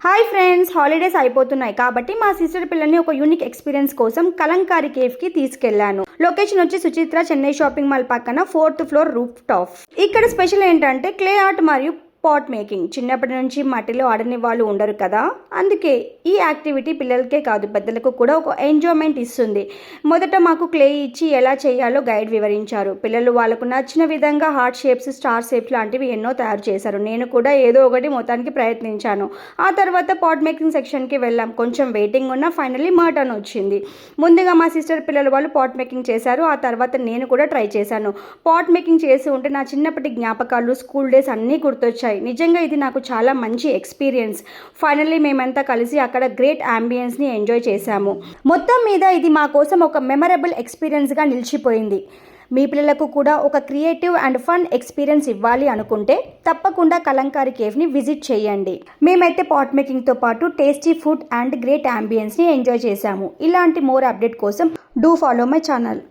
Hi friends, holidays అయిపోతున్నాయి కాబట్టి మా సిస్టర్ పిల్లల్ని ఒక యూనిక్ ఎక్స్పీరియన్స్ కోసం కలంకారీ కేవ్కి తీసుకెళ్లాను. లొకేషన్ వచ్చి సుచిత్ర చెన్నై షాపింగ్ మాల్ పక్కన 4th ఫ్లోర్ రూఫ్ టాప్. ఇక్కడ స్పెషల్ ఏంటంటే క్లే ఆర్ట్ మరియు పాట్ మేకింగ్. చిన్నప్పటి నుంచి మట్టిలో ఆడని వాళ్ళు ఉండరు కదా, అందుకే ఈ యాక్టివిటీ పిల్లలకే కాదు పెద్దలకు కూడా ఒక ఎంజాయ్మెంట్ ఇస్తుంది. మొదట మాకు క్లే ఇచ్చి ఎలా చేయాలో గైడ్ వివరించారు. పిల్లలు వాళ్ళకు నచ్చిన విధంగా హార్ట్ షేప్స్, స్టార్ షేప్స్ లాంటివి ఎన్నో తయారు చేశారు. నేను కూడా ఏదో ఒకటి మొత్తానికి ప్రయత్నించాను. ఆ తర్వాత పాట్ మేకింగ్ సెక్షన్కి వెళ్ళాం. కొంచెం వెయిటింగ్ ఉన్నా ఫైనల్లీ మా టర్న్ వచ్చింది. ముందుగా మా సిస్టర్ పిల్లలు వాళ్ళు పాట్ మేకింగ్ చేశారు. ఆ తర్వాత నేను కూడా ట్రై చేశాను. పాట్ మేకింగ్ చేసి ఉంటే నా చిన్నప్పటి జ్ఞాపకాలు, స్కూల్ డేస్ అన్నీ గుర్తొచ్చాయి. నిజంగా ఇది నాకు చాలా మంచి ఎక్స్పీరియన్స్. ఫైనల్లీ మేమంతా కలిసి అక్కడ గ్రేట్ అంబియన్స్ని ఎంజాయ్ చేశాము. మొత్తం మీద ఇది మా కోసం ఒక మెమరబుల్ ఎక్స్పీరియన్స్గా నిలిచిపోయింది. మీ పిల్లలకు కూడా ఒక క్రియేటివ్ అండ్ ఫన్ ఎక్స్పీరియన్స్ ఇవ్వాలి అనుకుంటే తప్పకుండా కలంకారీ కేవ్ని విజిట్ చేయండి. మేమైతే పాట్ మేకింగ్తో పాటు టేస్టీ ఫుడ్ అండ్ గ్రేట్ అంబియన్స్ని ఎంజాయ్ చేశాము. ఇలాంటి మోర్ అప్డేట్ కోసం డూ ఫాలో మై ఛానల్.